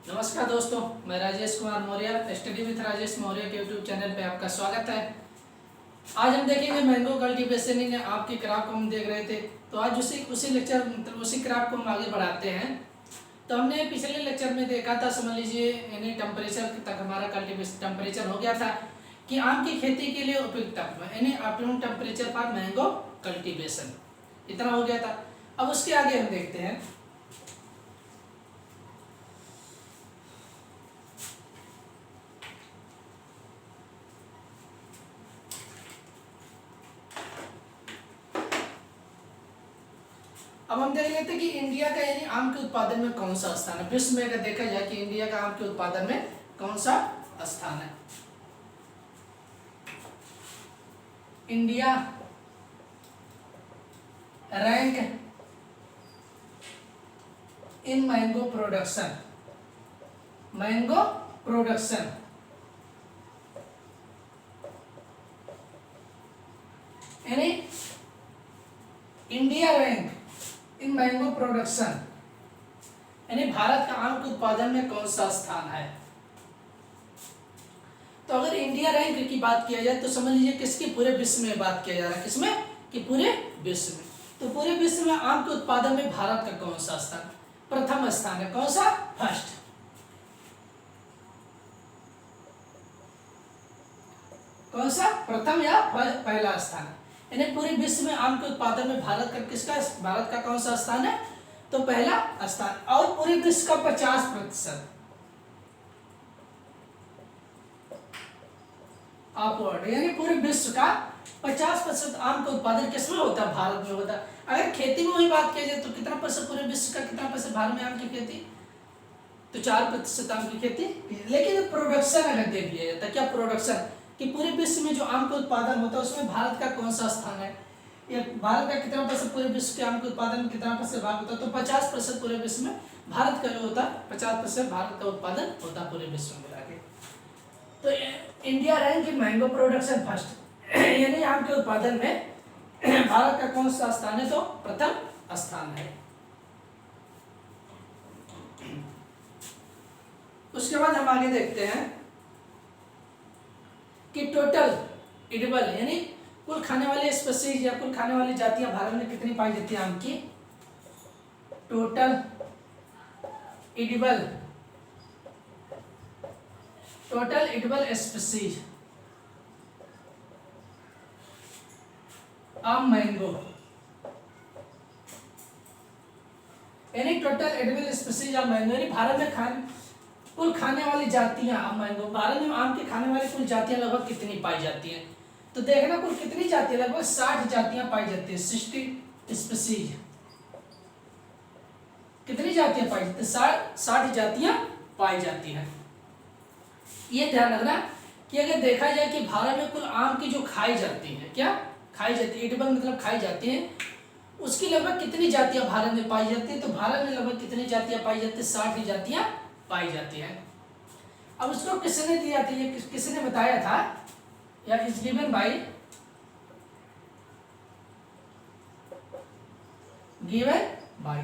नमस्कार दोस्तों, मैं राजेश कुमार मौर्य स्टडी विथ राजेश मौर्य के यूट्यूब चैनल पे आपका स्वागत है। आज हम देखेंगे मैंगो कल्टीवेशन इन आपकी क्रॉप को हम देख रहे थे। तो आज उसी लेक्चर मतलब उसी क्रॉप को हम आगे बढ़ाते हैं। तो हमने पिछले लेक्चर में देखा था, समझ लीजिए यानी टेम्परेचर तक हमारा कल्टीवेशन टेम्परेचर हो गया था कि आम की खेती के लिए उपयुक्त यानी optimum temperature for mango cultivation, इतना हो गया था। अब उसके आगे हम देखते हैं। अब हम देख लेते हैं कि इंडिया का यानी आम के उत्पादन में कौन सा स्थान है। विश्व में अगर देखा जाए कि इंडिया का आम के उत्पादन में कौन सा स्थान है। India rank in mango production, mango production यानी India rank in mango production यानी भारत का आम के उत्पादन में कौन सा स्थान है। तो अगर इंडिया रैंक की बात किया जाए तो समझ लीजिए किसकी, पूरे विश्व में बात किया जा रहा है। किसमें? कि पूरे विश्व में। तो पूरे विश्व में आम के उत्पादन में भारत का कौन सा स्थान? प्रथम स्थान है। कौन सा? फर्स्ट। कौन सा? प्रथम या पहला स्थान है। यानी पूरे विश्व में आम के उत्पादन में भारत का कौन सा स्थान है? तो पहला स्थान। और पूरे विश्व का 50% अपवर्ड यानी पूरे विश्व का 50% आम का उत्पादन किसमें होता है? भारत में होता है। अगर खेती में वही बात की जाए तो कितना परसेंट पूरे विश्व का, कितना परसेंट भारत में आम की खेती? तो 4% आम की खेती। लेकिन प्रोडक्शन अगर देख लिया जाता है, क्या प्रोडक्शन कि पूरे विश्व में जो आम का उत्पादन होता है उसमें भारत का कौन सा स्थान है, या भारत का कितना परसेंट पूरे विश्व के आम के उत्पादन में कितना परसेंट भाग होता है? तो 50% पूरे विश्व में भारत का जो होता है, 50% भारत का उत्पादन होता है पूरे विश्व में मिला के। तो India rank in mango production first यानी आम के उत्पादन में भारत का कौन सा स्थान है? तो प्रथम स्थान है। उसके बाद हम आगे देखते हैं कि टोटल एडिबल यानी कुल खाने वाले स्पीशीज या कुल खाने वाली जातियां भारत में कितनी पाई जाती है आम की? Total edible species of mango यानी total edible species of mango यानी भारत में कुल खाने वाली जातियां ऑफ मैंगो, भारत में आम के खाने वाली कुल जातियां लगभग कितनी पाई जाती हैं? तो देखना कुल कितनी जातियां, लगभग 60 जातियां पाई जाती है। 60 स्पीशीज। कितनी जातियां पाई जाती है? 60 जातियां पाई जाती हैं। ये ध्यान रखना कि अगर देखा जाए कि भारत में कुल आम की जो खाई जाती है, क्या खाई जाती है, एडिबल मतलब खाई जाती है, उसकी लगभग कितनी जातियां भारत में पाई जाती है? तो भारत में लगभग कितनी जातियां पाई जाती है? 60 जातियां पाई जाती है। अब उसको किसने दिया था, ये किसने बताया था? या इज गिवन बाय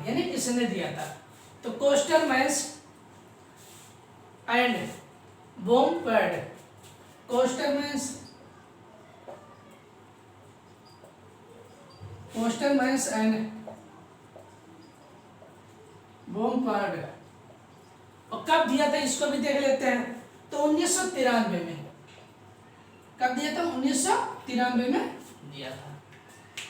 यानी किसने दिया था? तो कोस्टरमैन्स एंड बोमपर्ड, कोस्टरमैन्स एंड बोमपर्ड। और कब दिया था इसको भी देख लेते हैं। तो 1993 में। कब दिया था? 1993 में दिया था।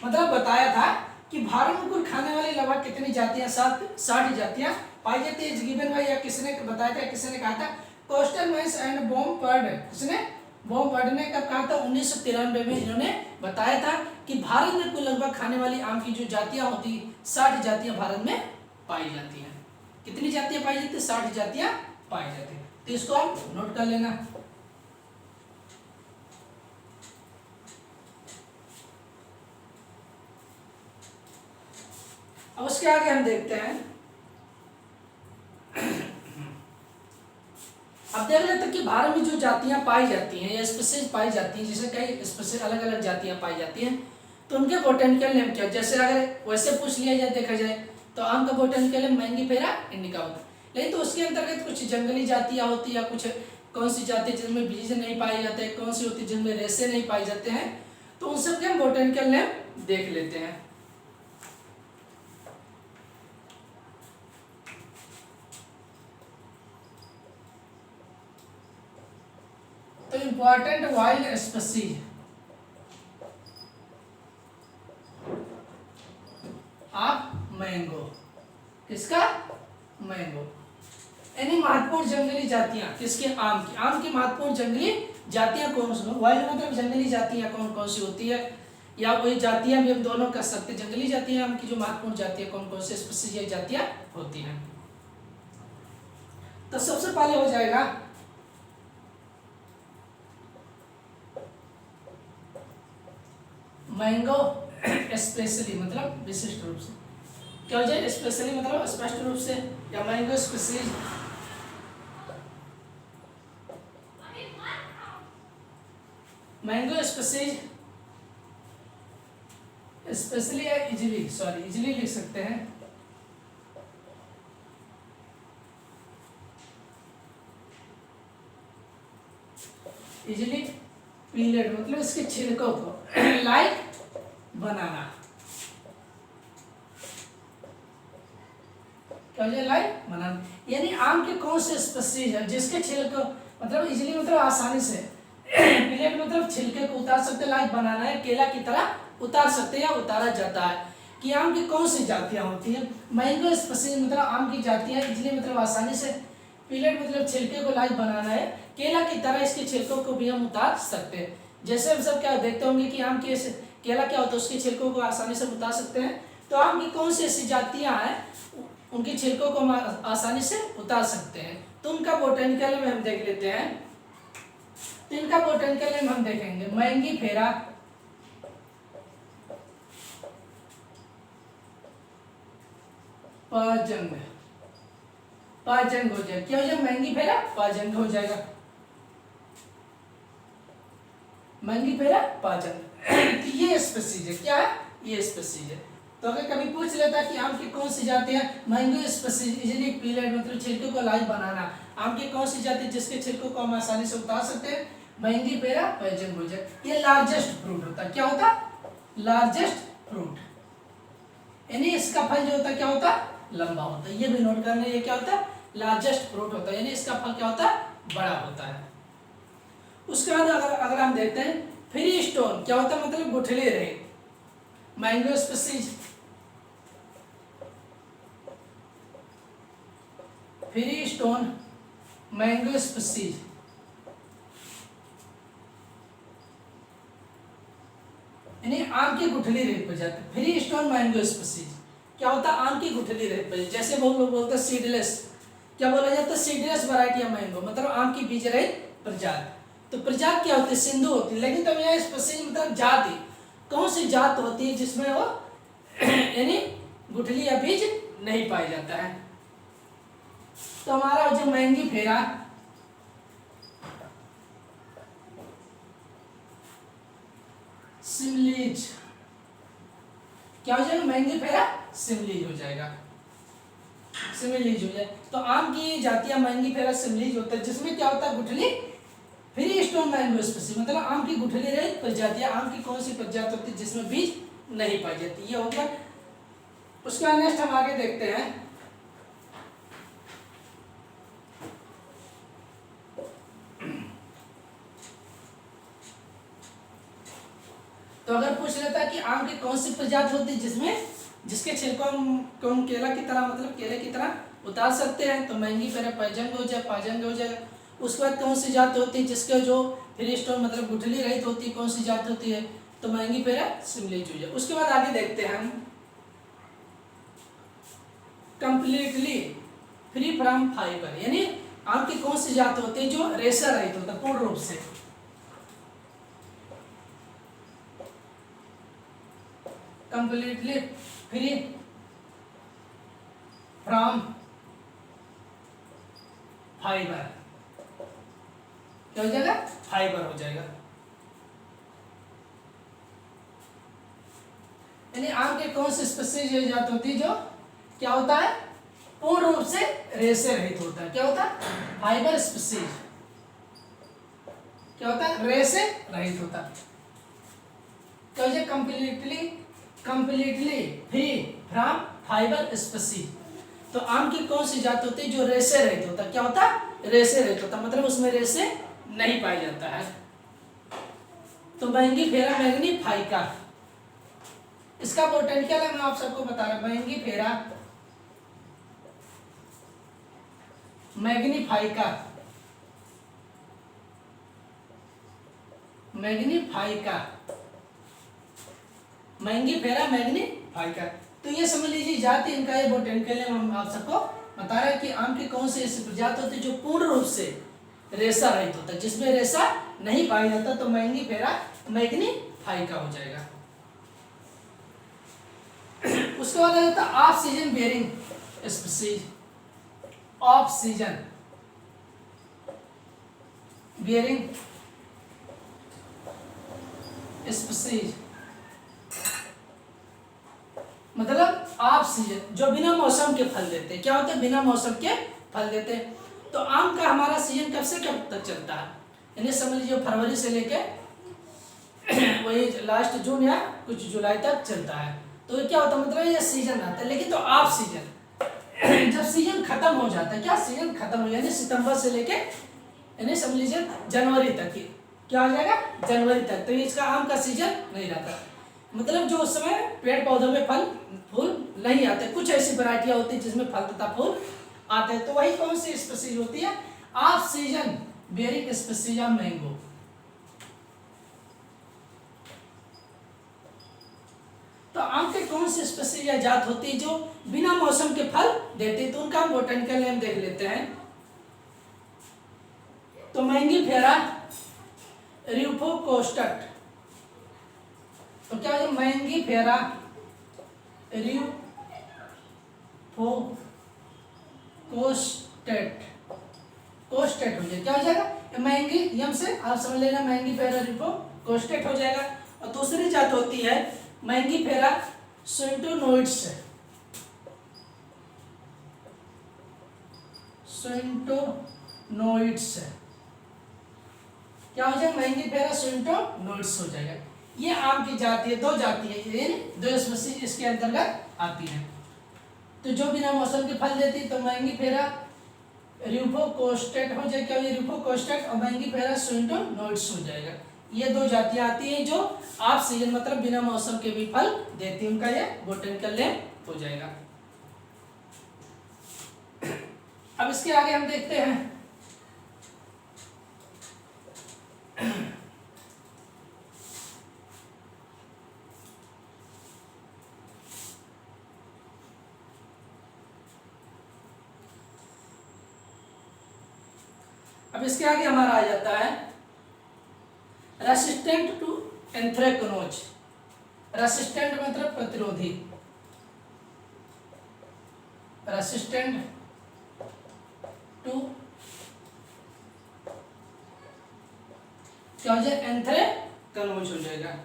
मतलब बताया था कि भारत में कुल खाने वाली लगभग कितनी जातियां? 60 जातियां पाई जाती है। गिवन बाय या किसने बताया था, किसने कहा था? कोस्टरमैन्स एंड बोमपर्ड। किसने? बोमपर्ड ने कब कहा था? 1993 में इन्होंने बताया था कि भारत में कुल लगभग खाने वाली आम की जो जातियां होती 60 जातियां भारत में पाई जाती हैं। कितनी जातियां पाई जाती है? 60 जातियां पाई जाती है। तो इसको आप नोट कर लेना। अब उसके आगे हम देखते हैं। अब देख लेते हैं कि भारत में जो जातियां पाई जाती हैं या स्पीशीज पाई जाती हैं, जैसे कई स्पीशीज अलग अलग जातियां पाई जाती हैं, तो उनके बोटेनिकल नेम क्या? जैसे अगर वैसे पूछ लिया जाए, देखा जाए तो आम का बोटेनिकल नेम मैंगीफेरा इंडिका होता है। लेकिन तो उसके अंतर्गत कुछ जंगली जातियां होती है, कुछ कौन सी जाति जिनमें बीज नहीं पाए जाते हैं, कौन सी होती है जिनमें रेशे नहीं पाए जाते हैं, तो उन सब के हम बोटेनिकल नेम देख लेते हैं। तो important wild species of mango, किसका? मैंगो। यानी महत्वपूर्ण जंगली जातियां किसके? आम की। आम की महत्वपूर्ण जंगली जातियां कौन सी? वाइल्ड मतलब जंगली जातियां कौन कौन सी होती है, या वही जातियां भी हम दोनों कर सकते हैं। जंगली जातियां आम की जो महत्वपूर्ण जातियां कौन कौन से स्पीशीज या जातियां होती हैं। तो सबसे पहले हो जाएगा मैंगो स्पेशली, मतलब विशिष्ट रूप से। क्या हो जाए? स्पेशली मतलब स्पष्ट रूप से, या mango species. Mango species specially या इजिली, सॉरी इजिली लिख सकते हैं। इजिली पीलेड मतलब इसके छिलकों को लाइक बनाना। क्या हो जाए? लाइक बनाना। यानी आम के कौन से स्पीशीज है जिसके छिलकों, मतलब इजिली मतलब आसानी से, पीलेड मतलब छिलके को उतार सकते, लाइक बनाना है केला की तरह उतार सकते हैं या उतारा जाता है। कि आम की कौन सी जातियां होती हैं? मैंगो स्पीशीज मतलब आम की जातियां, इजिली मतलब आसानी से, पीलेट मतलब छिलके को लाइक बनाना है, केला की तरह इसके छिलकों को भी हम उतार सकते हैं। जैसे हम सब क्या देखते होंगे कि आम के केला क्या होता है, उसके छिलकों को आसानी से उतार सकते हैं। तो आम की कौन सी ऐसी जातियां हैं उनके छिलकों को हम आसानी से उतार सकते हैं? तो उनका बोटेनिकल में हम देख लेते हैं। तो इनका बोटेनिकल नेम हम देखेंगे मैंगीफेरा, पाजंग। पाजंग हो जाएगा। क्या हो जाएगा? मैंगीफेरा पाजंग हो जाएगा। मैंगीफेरा पाजंग। तो ये स्पीशीज है। क्या है? ये स्पीशीज है। तो अगर कभी पूछ लेता कि आम की कौन सी जाति है, मैंगो स्पीशीज इजिली पीलेट मतलब छिलके को लाइक बनाना, आम की कौन सी जाति जिसके छिलकों को हम आसानी से उतार सकते हैं? मैंगीफेरा पाजंग हो जाए। ये लार्जेस्ट फ्रूट होता है। क्या होता? Largest fruit. यानी इसका फल जो होता है क्या होता? लंबा होता है। ये भी नोट करना, ये क्या होता है? लार्जेस्ट फ्रूट होता है, यानी इसका फल क्या होता है? बड़ा होता है। उसके बाद अगर हम देखते हैं फ्री स्टोन क्या होता है, मतलब गुठली रहे। Mango species free stone mango species, यानी आम की गुठली रेत पर जाते हैं। फ्री स्टोन मैंगो स्पीशीज क्या होता है? आम की गुठली रेत पर। जैसे बहुत लोग बोलते हैं सीडलेस, क्या बोला जाता है? सीडलेस वैरायटी ऑफ मैंगो, मतलब आम की बीज रहित प्रजाति। तो प्रजाति क्या होती है? सिंधु होती है। लेकिन तब यहाँ स्पीशीज मतलब जाति, कौन सी जात होती है जिसमें वो यानी गुठली या बीज नहीं पाया जाता है? तो हमारा जो मैंगीफेरा सिमलीज क्या हो जाएगा? मैंगीफेरा सिमलीज हो जाएगा। सिमलीज हो जाए। तो आम की जातियां मैंगीफेरा सिमलीज होता है, जिसमें क्या होता है? गुठली फ्री स्टोन मैंगो स्पीशीज मतलब आम की गुठली रहित प्रजातियां। आम की कौन सी प्रजाति होती है जिसमें बीज नहीं पाई जाती? ये हो गया। उसके बाद नेक्स्ट हम आगे देखते हैं तो अगर पूछ लेता कि आम की कौन सी प्रजाति होती है जिसके छिलकों को हम केला की तरह मतलब केले की तरह उतार सकते हैं, तो मैंगीफेरा पाजंग हो जाए, पाजंग हो जाएगा। उसके बाद कौन सी जात होती है जिसके जो फ्री स्टोन मतलब गुठली रहित होती है, कौन सी जात होती है? तो मैंगीफेरा सिमलीज हो जाए। उसके बाद आगे देखते हैं हम कंप्लीटली फ्री फ्रॉम फाइबर, यानी आम की कौन सी जात होती है जो रेशा रहित होता है पूर्ण रूप से? कंप्लीटली फ्री फ्रॉम फाइबर क्या हो जाएगा? फाइबर हो जाएगा। यानी आम के कौन सी स्पीशीज जात होती है जो क्या होता है? पूर्ण रूप से रेशे रहित होता है। क्या होता है? Fibre species. क्या होता है? रेशे रहित होता है। क्या हो जाए? Completely free from fibre species. तो आम की कौन सी जात होती है जो रेशे रहित होता है? क्या होता है? रेशे रहित होता, मतलब उसमें रेशे नहीं पाया जाता है। तो मैंगीफेरा मैग्नीफाइका, इसका बोटेनिकल है, मैं आप सबको बता रहा हूं, मैंगीफेरा मैग्नीफाइका। मैग्नीफाइका, मैंगीफेरा मैग्नीफाइका। तो ये समझ लीजिए जाति इनका, ये बोटेनिकल नेम हम आप सबको बता रहे हैं कि आम के कौन से ऐसी प्रजाति होती है जो पूर्ण रूप से रेशा रहित होता है, जिसमें रेशा नहीं पाया जाता, तो मैंगीफेरा मैग्नीफाइका हो जाएगा। उसके बाद आ जाता है off season bearing species. Off season bearing species मतलब ऑफ सीजन, जो बिना मौसम के फल देते हैं। क्या होते हैं? बिना मौसम के फल देते हैं। तो आम का हमारा सीजन कब से कब तक चलता है? इन्हें समझ लीजिए फरवरी से लेके वही लास्ट जून या कुछ जुलाई तक चलता है। तो क्या होता है? मतलब ये सीजन आता है। लेकिन तो ऑफ सीजन जब सीजन खत्म हो जाता है, क्या सीजन खत्म हो जाए, यानी सितंबर से लेके यानी समझ लीजिए जनवरी तक की, क्या हो जाएगा? जनवरी तक। तो इसका आम का सीजन नहीं रहता, मतलब जो उस समय पेड़ पौधों में फल फूल नहीं आते। कुछ ऐसी वैरायटियां होती है जिसमें फल तथा फूल आते हैं। तो वही कौन सी स्पीसीज होती है? Off season bearing species of mango. तो आम के कौन सी स्पीसीज या जात होती है जो बिना मौसम के फल देती है? तो उनका हम बोटेनिकल नेम देख लेते हैं। तो मैंगीफेरा र्यूफोकोस्टट। तो क्या हो? मैंगीफेरा र्यूफोकोस्टेट, कोस्टेट हो जाएगा। क्या हो जाएगा? मैंगी यम से आप समझ लेना, मैंगीफेरा र्यूफोकोस्टेट हो जाएगा। और दूसरी जात होती है मैंगीफेरा स्विंटोनोइड्स। स्विंटोनोइड्स क्या हो जाएगा? मैंगीफेरा स्विंटोनोइड्स हो जाएगा। ये आम की जाति है, दो जाति है, ये दो स्पीसीज इसके अंतर्गत आती है। तो जो बिना मौसम के फल देती, तो मैंगीफेरा र्यूफोकोस्टेट हो जाएगा। क्या हो जाएगा? र्यूफोकोस्टेट और मैंगीफेरा स्विंटोनोइड्स हो जाएगा। ये दो जातियां आती हैं जो ऑफ सीजन मतलब बिना मौसम के भी फल देती है। उनका ये बोटेनिकल नेम हो जाएगा। अब इसके आगे हम देखते हैं अब इसके आगे हमारा आ जाता है रेसिस्टेंट टू एंथ्रेक्नोज। रेसिस्टेंट मतलब प्रतिरोधी, रेसिस्टेंट टू क्या हो जाए? एंथ्रेक्नोज हो जाएगा।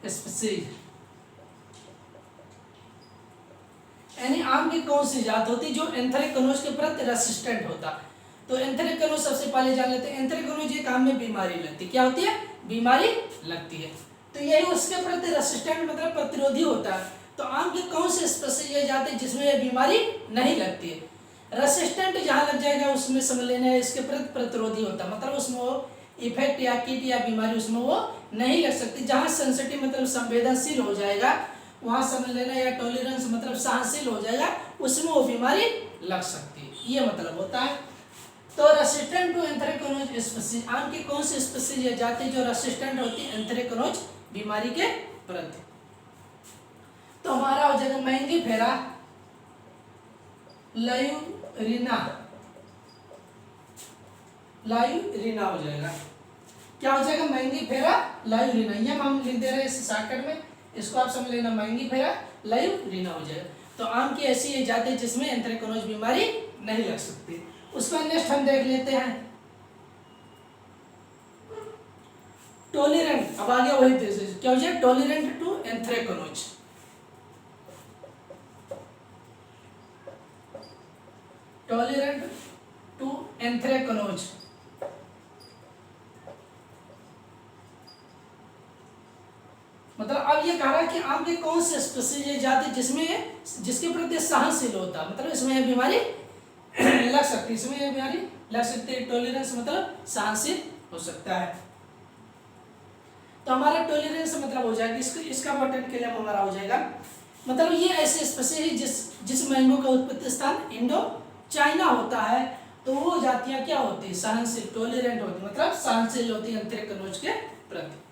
स्पीसीज यानी आम की कौन सी जात होती जो एंथ्रेक्नोज के प्रति रेसिस्टेंट होता? तो एंथ्रेक्नोज सबसे पहले जान लेते हैं। एंथ्रेक्नोज ये काम में बीमारी लगती है। क्या होती है? बीमारी लगती है। तो यही उसके प्रति रेसिस्टेंट मतलब प्रतिरोधी होता है। तो आम की कौन सी स्पीसीज ये जाती है जिसमें यह बीमारी नहीं लगती है? रेसिस्टेंट जहां लग जाएगा उसमें समझ लेना है इसके प्रति प्रतिरोधी होता है, मतलब उसमें वो इफेक्ट या कीट या बीमारी उसमें वो नहीं लग सकती। जहां सेंसिटिव मतलब संवेदनशील हो जाएगा वहां समझ लेना, या टॉलरेंस मतलब सहनशील हो जाएगा, उसमें वो बीमारी लग सकती है, ये मतलब होता है। तो रेसिस्टेंट टू एंथ्रेक्नोज स्पीसीज, आम की कौन सी स्पीसीज या जाति जो रेसिस्टेंट होती है एंथ्रेक्नोज बीमारी के प्रति? तो हमारा हो जाएगा मैंगीफेरा लायुरिना। लायुरिना हो जाएगा। क्या हो जाएगा? मैंगीफेरा लायुरिना। ये हम लिख दे रहे हैं इस शॉर्टकट में, इसको आप समझ लेना, मैंगीफेरा लायुरिना हो जाएगा। तो आम की ऐसी ये जाति है जिसमें एंथ्रेक्नोज बीमारी नहीं लग सकती। उसका नेक्स्ट हम देख लेते हैं टॉलरेंट, अब आ गया वही क्या हो जाए, tolerant to anthracnose, tolerant to anthracnose. मतलब अब ये कह रहा है कि आम के कौन से स्पीशीज जाति जिसमें जिसके प्रति सहनशील होता है, मतलब इसमें यह बीमारी लग सकती है, इसमें यह बीमारी लग सकती है। टॉलरेंस मतलब सहनशील हो सकता है। तो हमारा टॉलरेंस मतलब हो जाएगा इसका बटन के लिए हमारा हो जाएगा, मतलब ये ऐसे स्पीशीज जिस मैंगो का उत्पत्ति स्थान इंडो चाइना होता है, तो वो जातियां क्या होती है, सहनशील, टॉलरेंट होती, मतलब सहनशील होती है एंथ्रेक्नोज के प्रति।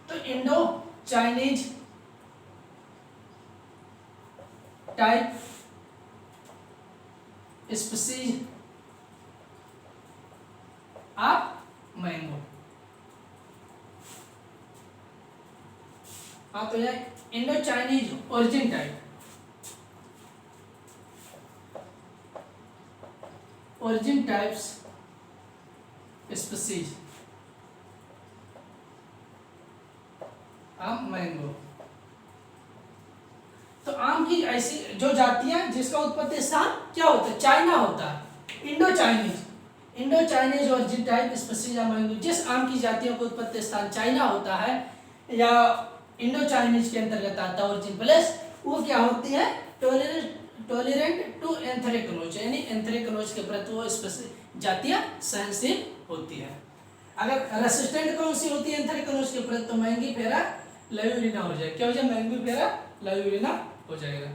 तो Indo Chinese type species of mango, हाँ तो यह Indo Chinese origin type, origin types species of mango. तो आम की ऐसी जो जातियां जिसका उत्पत्ति स्थान क्या होता है, चाइना होता है, Indo Chinese origin type species of mango, जिस आम की जातियों का उत्पत्ति स्थान चाइना होता है या इंडो चाइनीज के अंतर्गत आता है ओरिजिन प्लस, वो क्या होती है, टॉलरेंट टू एंथ्रेक्नोज, यानी एंथ्रेक्नोज के प्रति वो जातियां सहनशील होती है। अगर रेसिस्टेंट कौन सी होती है एंथ्रेक्नोज के प्रति, तो मैंगीफेरा लाइयूरिना हो जाएगा, क्या हो जाएगा, मैंगीफेरा लाइयूरिना हो जाएगा।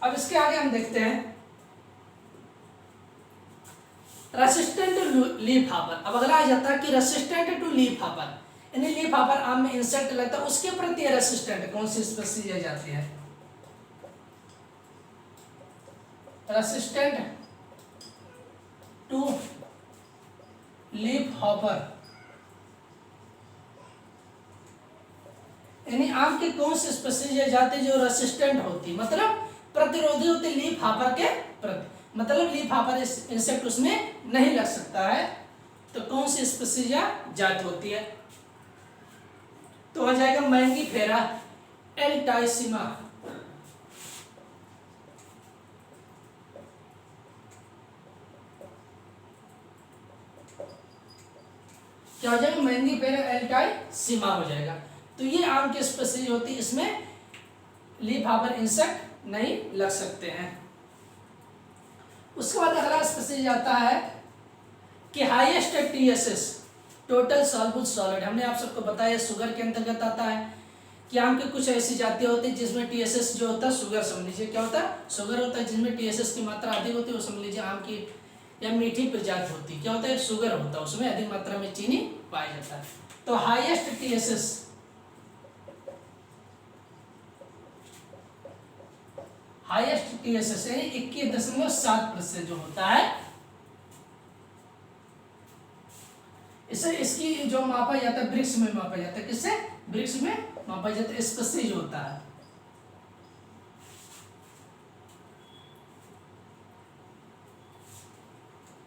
अब इसके आगे हम देखते हैं रेसिस्टेंट टू लीफ हॉपर। अब अगला आ जाता है कि रेसिस्टेंट टू लीफ हॉपर, यानी लीफ हॉपर आम में इंसेक्ट लगता है, उसके प्रति रेसिस्टेंट कौन सी स्पीशीज जाती है, रेसिस्टेंट टू लीफ हॉपर, यानी आम की कौन सी स्पीशीज जाती है जो रेसिस्टेंट होती, मतलब प्रतिरोधी होती लीफ हॉपर के प्रति, मतलब लीफ हॉपर इंसेक्ट उसमें नहीं लग सकता है, तो कौन सी स्पीशीज जाति होती है, तो हो जाएगा मैंगीफेरा एल्टाइसिमा, क्या हो जाएगा, मैंगीफेरा एल्टाइसिमा हो जाएगा। तो ये आम की स्पीशीज होती है, इसमें लीफ हॉपर इंसेक्ट नहीं लग सकते हैं। उसके बाद अगला स्पीशीज आता है कि highest TSS, total soluble solid, हमने आप सबको बताया शुगर के अंतर्गत आता है कि आम की कुछ ऐसी जातियां होती है जिसमें टीएसएस जो होता है, शुगर समझ लीजिए क्या होता है, शुगर होता है, जिसमें टीएसएस की मात्रा अधिक होती है वो समझ लीजिए आम की या मीठी प्रजाति होती है, क्या होता है, शुगर होता है, उसमें अधिक मात्रा में चीनी पाया जाता है। तो हाईएस्ट टीएसएस, हाईएस्ट टीएसएस यानी 21.7% जो होता है, इसे इसकी जो मापा जाता है ब्रिक्स में मापा जाता है, किससे, ब्रिक्स में मापा जाता है, स्पीशीज होता है।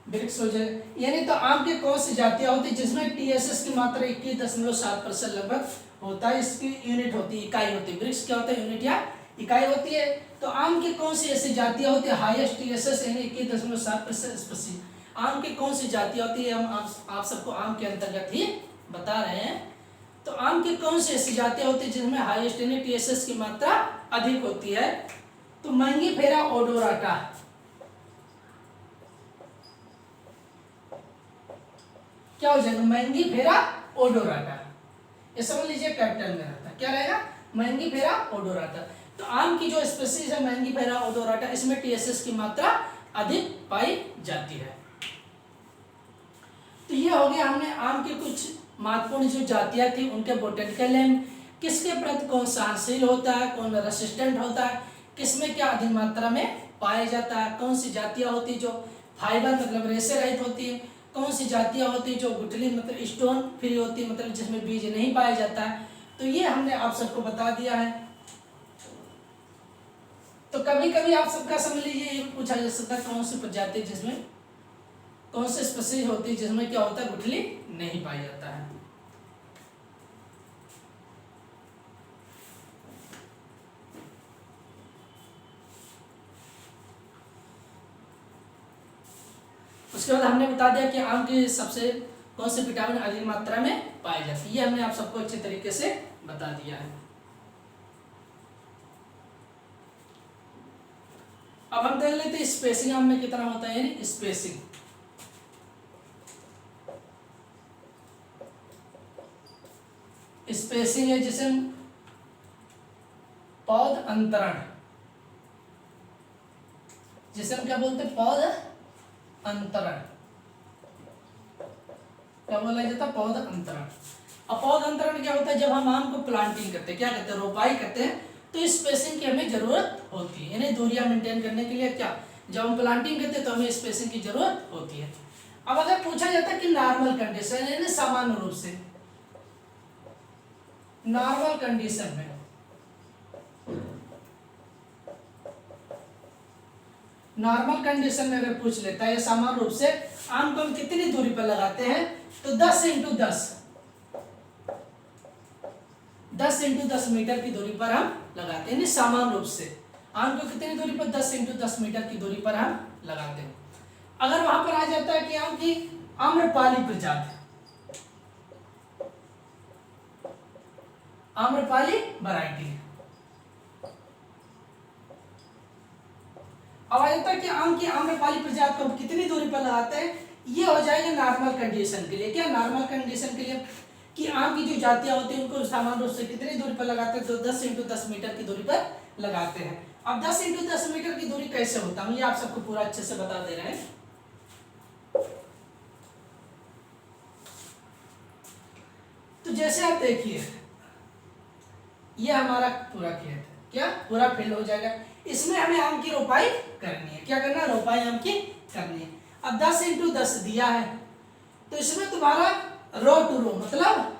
ब्रिक्स हो जाए, यानी तो आम की कौन सी जातियां होती है जिसमें टीएसएस की मात्रा 21.7% लगभग होता है, इसकी यूनिट होती है, इकाई होती है, ब्रिक्स क्या होता है, यूनिट या इकाई होती है। तो आम की कौन सी ऐसी जातियां होती है हाईएस्ट टीएसएस यानी 21.7% स्पीशीज, आम की कौन सी जातियां होती है, हम आप सबको आम के अंतर्गत ही बता रहे हैं। तो आम की कौन सी ऐसी जातियां होती है जिनमें हाईएस्ट यानी टीएसएस की मात्रा अधिक होती है, तो मैंगीफेरा ओडोराटा, क्या हो जाएगा, मैंगीफेरा ओडोराटा, ये समझ लीजिए कैपिटल में रहता है, क्या रहेगा, मैंगीफेरा ओडोराटा। तो आम की जो स्पीशीज है मैंगीफेरा ओडोराटा, इसमें टीएसएस की मात्रा अधिक पाई जाती है। तो ये हो गया, हमने आम की कुछ महत्वपूर्ण जो जातियां थी उनके बोटेनिकल नेम, किसके प्रति कौन सहनशील होता है, कौन रेसिस्टेंट होता है, किसमें क्या अधिक मात्रा में पाया जाता है, कौन सी जातियां होती जो फाइबर मतलब रेशे रहित होती है, कौन सी जातियां होती जो गुठली मतलब स्टोन फ्री होती है, मतलब जिसमें बीज नहीं पाया जाता है। तो ये हमने आप सबको बता दिया है। तो कभी कभी आप सबका समझ लीजिए ये पूछा जा सकता है कौन सी प्रजाति जिसमें कौन से स्पीशीज होती है जिसमें क्या होता है गुठली नहीं पाई जाता है। उसके बाद हमने बता दिया कि आम की सबसे कौन से विटामिन अधिक मात्रा में पाई जाती है, ये हमने आप सबको अच्छे तरीके से बता दिया है। अब हम देख लेते हैं स्पेसिंग आम में कितना होता है, यानी स्पेसिंग। स्पेसिंग है जिसे हम पौध अंतरण, जिसे हम क्या बोलते हैं पौध अंतरण, क्या बोला जाता है पौध अंतरण। अब पौध अंतरण क्या होता है, जब हम आम को प्लांटिंग करते हैं, क्या करते हैं रोपाई करते हैं, तो स्पेसिंग की हमें जरूरत होती है, यानी दूरियां मेंटेन करने के लिए क्या, जब हम प्लांटिंग करते हैं तो हमें स्पेसिंग की जरूरत होती है। अब अगर पूछा जाता है कि नॉर्मल कंडीशन यानी सामान्य रूप से, नॉर्मल कंडीशन में, नॉर्मल कंडीशन में अगर पूछ लेता है सामान्य रूप से आम को हम कितनी दूरी पर लगाते हैं, तो 10 × 10 मीटर की दूरी पर हम लगाते हैं, सामान्य रूप से आम को कितनी दूरी पर 10 × 10 मीटर की दूरी पर हम लगाते हैं। अगर वहां पर आ जाता है कि आम की आम्रपाली प्रजाति, आम्रपाली वैरायटी, अब आ जाता है कि आम की आम्रपाली प्रजाति को कितनी दूरी पर लगाते हैं, ये हो जाएगा नॉर्मल कंडीशन के लिए। क्या नॉर्मल कंडीशन के लिए कि आम की जो जातियां होती हैं उनको सामान्य रूप से कितनी दूरी पर लगाते हैं, तो 10 × 10 मीटर की दूरी पर लगाते हैं। अब 10 × 10 मीटर की दूरी कैसे होता है, ये आप सबको पूरा अच्छे से बता दे रहे हैं। तो जैसे आप देखिए ये हमारा पूरा खेत है, क्या पूरा फील्ड हो जाएगा, इसमें हमें आम की रोपाई करनी है, क्या करना है रोपाई आम की करनी है। अब 10 × 10 दिया है, तो इसमें तुम्हारा रो टू रो, मतलब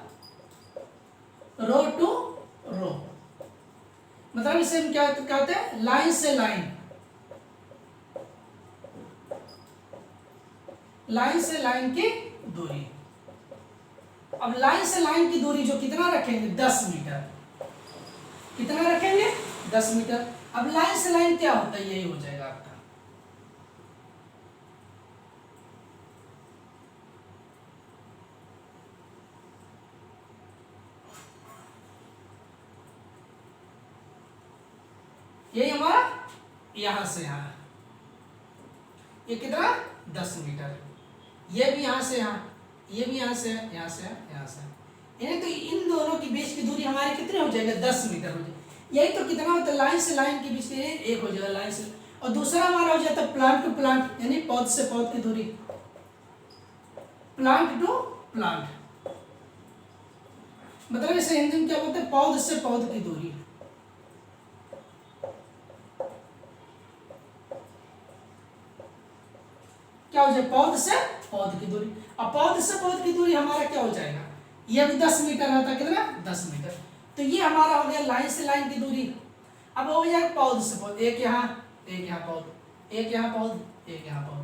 रो टू रो, मतलब इसे हम क्या कहते हैं लाइन से लाइन, लाइन से लाइन की दूरी। अब लाइन से लाइन की दूरी जो कितना रखेंगे 10 मीटर, कितना रखेंगे 10 मीटर। अब लाइन से लाइन क्या होता है, यही हो जाएगा आपका, यही हमारा यहां से यहां, ये कितना 10 मीटर, ये भी यहां से यहां, ये भी यहां से यहां से यहां से, यानी तो इन दोनों के बीच की दूरी हमारी कितनी हो जाएगी 10 मीटर हो जाएगी। यही तो कितना होता है लाइन से लाइन के बीच की एक हो जाएगा लाइन से, और दूसरा हमारा हो जाता है प्लांट टू प्लांट, यानी पौध से पौध की दूरी, प्लांट टू प्लांट, मतलब इसे हिंदी में क्या बोलते हैं पौध से पौध की दूरी। क्या हो जाएगा पौध से पौध की दूरी। अब पौध से पौध की दूरी हमारा क्या हो जाएगा, ये भी 10 मीटर रहता है, कितना 10 मीटर, तो ये हमारा हो गया लाइन से लाइन की दूरी। अब हो जाएगा पौध से पौध, एक यहाँ पौध, एक यहाँ पौध, एक यहाँ पौध,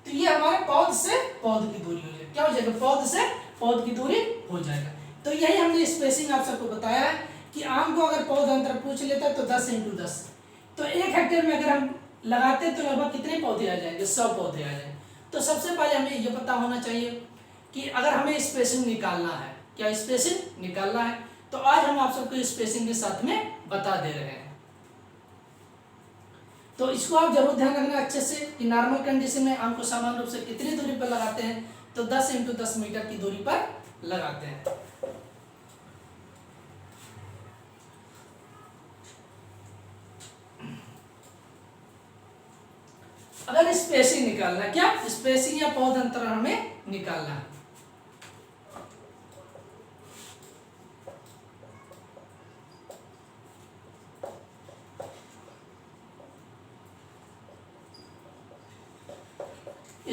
तो ये हमारे पौध से पौध की दूरी हो जाएगी, क्या हो जाएगा पौध से पौध की दूरी हो जाएगा। तो यही हमने स्पेसिंग आप सबको बताया है कि आम को अगर पौध अंतर पूछ लेता है तो 10 × 10, तो 1 हेक्टेयर में अगर हम लगाते तो लगभग कितने पौधे आ जाएंगे 100 पौधे आ जाएंगे। तो सबसे पहले हमें ये पता होना चाहिए कि अगर हमें स्पेसिंग निकालना है, क्या स्पेसिंग निकालना है, तो आज हम आप सबको स्पेसिंग के साथ में बता दे रहे हैं। तो इसको आप जरूर ध्यान रखना अच्छे से कि नॉर्मल कंडीशन में आम को सामान्य रूप से कितनी दूरी पर लगाते हैं, तो 10 × 10 मीटर की दूरी पर लगाते हैं। अगर स्पेसिंग निकालना, क्या स्पेसिंग या पौध अंतर हमें निकालना है,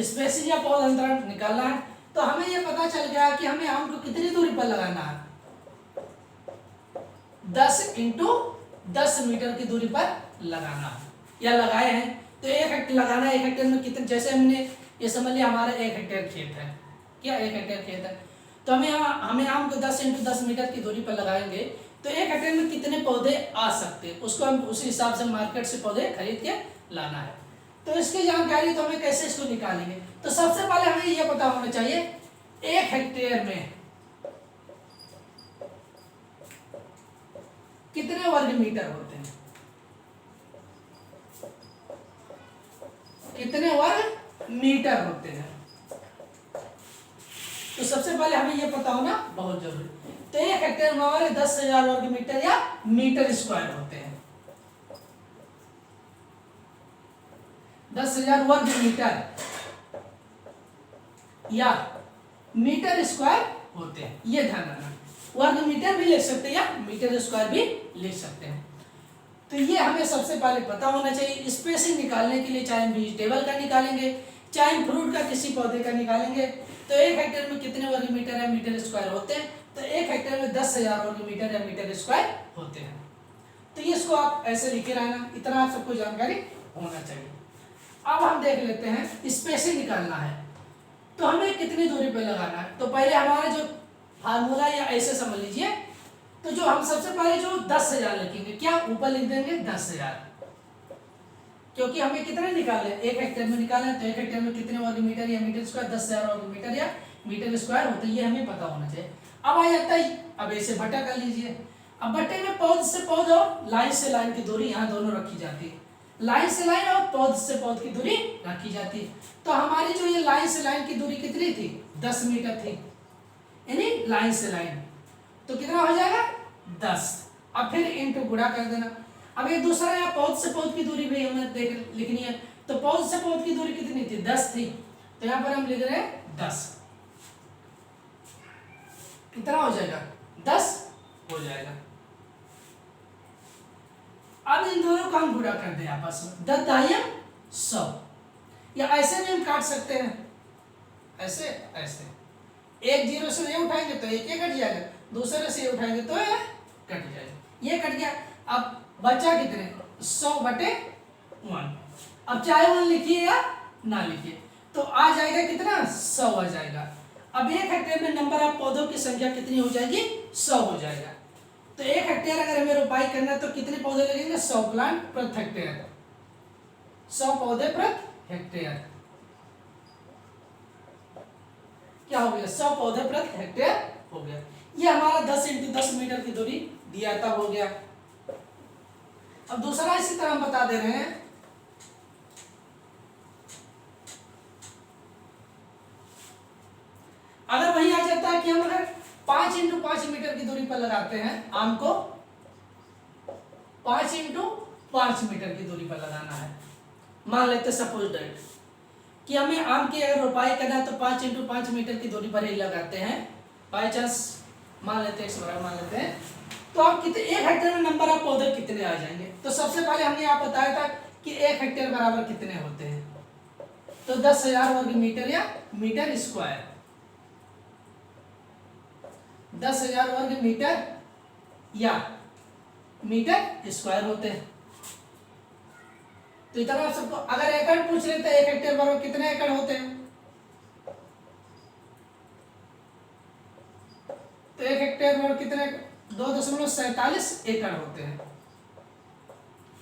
स्पेसिंग या पौध अंतर निकालना है, तो हमें यह पता चल गया कि हमें आम को कितनी दूरी पर लगाना है 10 × 10 मीटर की दूरी पर लगाना है या लगाए हैं। तो 1 हेक्टेयर लगाना है, 1 हेक्टेयर में कितने, जैसे हमने ये समझ लिया हमारा 1 हेक्टेयर खेत है, क्या 1 हेक्टेयर खेत है, तो हमें आम को 10 × 10 मीटर की दूरी पर लगाएंगे तो 1 हेक्टेयर में कितने पौधे आ सकते हैं, उसको हम उसी हिसाब से मार्केट से पौधे खरीद के लाना है। तो इसकी जानकारी तो हमें कैसे इसको निकालेंगे, तो सबसे पहले हमें यह पता होना चाहिए 1 हेक्टेयर में कितने वर्ग मीटर होते हैं, कितने वर्ग मीटर होते हैं। तो सबसे पहले हमें यह पता होना बहुत जरूरी। तो 1 हेक्टेयर में हमारे 10,000 वर्ग मीटर या मीटर स्क्वायर होते हैं, 10,000 वर्ग मीटर या मीटर स्क्वायर होते हैं, ये ध्यान रखना। वर्ग मीटर भी लिख सकते हैं या मीटर स्क्वायर भी लिख सकते हैं। तो ये हमें सबसे पहले पता होना चाहिए। स्पेसिंग निकालने के लिए चाहे हम वेजिटेबल का निकालेंगे चाहे हम फ्रूट का किसी पौधे का निकालेंगे, तो 1 हेक्टेयर में कितने वर्ग मीटर या मीटर स्क्वायर होते हैं, तो 1 हेक्टेयर में 10,000 वर्ग मीटर या मीटर स्क्वायर होते हैं। तो ये इसको आप ऐसे लिखे रहना, इतना आप सबको जानकारी होना चाहिए। अब हम देख लेते हैं स्पेसिंग निकालना है तो हमें कितनी दूरी पे लगाना है। तो पहले हमारा जो फार्मूला या ऐसे समझ लीजिए, तो जो हम सबसे पहले जो 10,000 लिखेंगे, क्या ऊपर लिख देंगे 10,000, क्योंकि हमें कितने निकाले 1 हेक्टेयर में निकाले, तो 1 हेक्टेयर में कितने वर्ग मीटर या मीटर स्क्वायर, 10,000 वर्ग मीटर या मीटर स्क्वायर होते हैं, ये हमें पता होना चाहिए। अब आ जाता है, अब ऐसे बटा कर लीजिए। अब बटे में पौध से पौध और लाइन से लाइन की दूरी यहाँ दोनों रखी जाती है, लाइन से लाइन और पौध से पौध की दूरी रखी जाती है। तो हमारी जो ये लाइन से लाइन की दूरी कितनी थी, 10 मीटर थी, यानी लाइन से लाइन, तो कितना हो जाएगा 10। अब फिर इनटू गुणा कर देना। अब ये दूसरा यहाँ पौध से पौध की दूरी भी हमें देख लिखनी है, तो पौध से पौध की दूरी कितनी थी 10 थी, तो यहाँ पर हम लिख रहे हैं 10, कितना हो जाएगा 10 हो जाएगा। अब इन दोनों का हम गुणा कर दें आपस में, 10 दाहिया 100, या ऐसे भी हम काट सकते हैं, ऐसे ऐसे, एक जीरो से ये उठाएंगे तो एक ये कट जाएगा, दूसरे से ये उठाएंगे तो ये कट जाएगा, ये कट गया। अब बचा कितने 100/1। अब चाहे 1 लिखिए या ना लिखिए, तो आ जाएगा कितना 100 आ जाएगा। अब 1 हेक्टेयर में नंबर ऑफ पौधों की संख्या कितनी हो जाएगी 100 हो जाएगा। तो 1 हेक्टेयर अगर हमें रोपाई करना है तो कितने पौधे लगेंगे 100 प्लांट प्रति हेक्टेयर, 100 पौधे प्रति हेक्टेयर, क्या हो गया 100 पौधे प्रति हेक्टेयर हो गया। ये हमारा 10 × 10 मीटर की दूरी दिया था, हो गया। अब दूसरा इसी तरह हम बता दे रहे हैं, अगर वही आ जाता है कि हम अगर 5 × 5 मीटर की दूरी पर लगाते हैं आम को, 5 × 5 मीटर की दूरी पर लगाना है, मान लेते सपोज दैट कि हमें आम की अगर रोपाई करना है तो 5 × 5 मीटर की दूरी पर ही लगाते हैं, बाई चांस मान लेते हैं 100 मान लेते हैं, तो आप कितने 1 हेक्टेयर में नंबर ऑफ पौधे कितने आ जाएंगे। तो सबसे पहले हमने आप बताया था कि 1 हेक्टेयर बराबर कितने होते हैं, तो 10,000 वर्ग मीटर या मीटर स्क्वायर, 10,000 वर्ग मीटर या मीटर स्क्वायर होते हैं। तो इतना आप सबको, अगर एकड़ पूछ लेते हैं 1 हेक्टेयर बराबर कितने एकड़ होते हैं, तो 1 हेक्टेयर बराबर कितने 2.47 एकड़ होते हैं।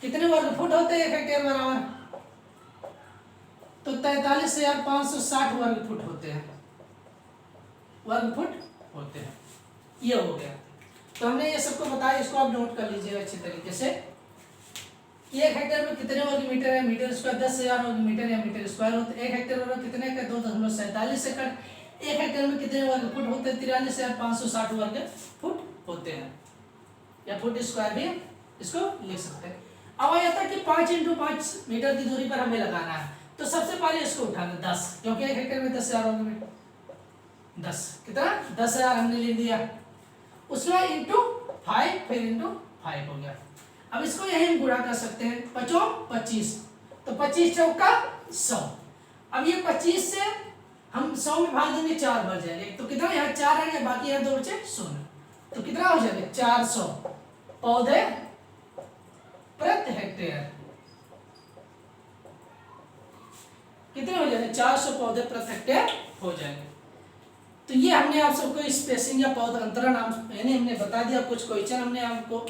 कितने वर्ग फुट होते हैं 1 हेक्टेयर बराबर, तो 43,560 वर्ग फुट होते हैं, वर्ग फुट होते हैं। ये हो गया। तो हमने ये सबको बताया, इसको आप नोट कर लीजिएगा अच्छी तरीके से कि 1 हेक्टेयर में कितने वर्ग मीटर है मीटर स्क्वायर, 10,000 वर्ग मीटर या मीटर स्क्वायर होते हैं। 1 हेक्टेयर बराबर कितने का 2.47 एकड़। 1 हेक्टेयर में कितने वर्ग फुट होते हैं 43,560 वर्ग फुट होते हैं, या फुट स्क्वायर भी इसको लिख सकते हैं। अब आ जाता है कि 5 × 5 मीटर की दूरी पर हमें लगाना है, तो सबसे पहले इसको उठाना 10, क्योंकि 1 हेक्टेयर में 10,000 वर्ग मीटर, 10 कितना 10,000 हमने ले लिया, उसमें इंटू 5, फिर इंटू 5 हो गया। अब इसको यही हम गुणा कर सकते हैं, 5 × 25, तो 25 चौका 100। अब ये 25 से हम 100 में भाग देंगे 4 बच जाएंगे, तो कितना यहाँ 4 आएंगे, बाकी यहाँ 2 बचे 0, तो कितना हो जाएगा 400 पौधे प्रति हेक्टेयर। कितने हो जाएंगे? 400 पौधे प्रति हेक्टेयर हो जाएंगे। तो ये हमने आप सबको स्पेसिंग या पौधा अंतरण हमने बता दिया। कुछ क्वेश्चन हमने आपको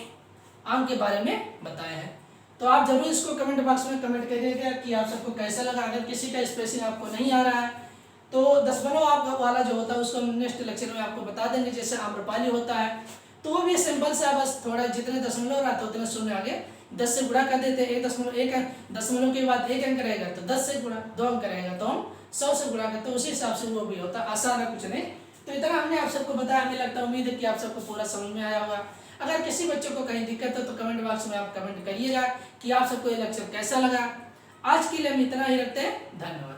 आम के बारे में बताया है। तो आप जरूर इसको कमेंट बॉक्स में कमेंट करिएगा कि आप सबको कैसा लगा। अगर किसी का स्पेसिंग आपको नहीं आ रहा है तो दशमलव आप वाला जो होता है उसको हम नेक्स्ट लेक्चर में आपको बता देंगे। जैसे आम्रपाली होता है तो वो भी सिंपल सा, बस थोड़ा जितने दशमलव रहते उतने शून्य आगे 10 से गुणा कर देते। एक दशमलव के बाद एक अंक रहेगा तो 10 से गुणा, 2 अंक रहेगा तो हम 100 से गुणा करते, उसी हिसाब से वो भी होता है। आसान है, कुछ नहीं। तो इतना हमने आप सबको बताया। हमें लगता है, उम्मीद है कि आप सबको पूरा समझ में आया होगा। अगर किसी बच्चों को कहीं दिक्कत हो तो कमेंट बॉक्स में आप कमेंट करिएगा कि आप सबको ये लेक्चर कैसा लगा। आज के लिए हम इतना ही रखते हैं। धन्यवाद।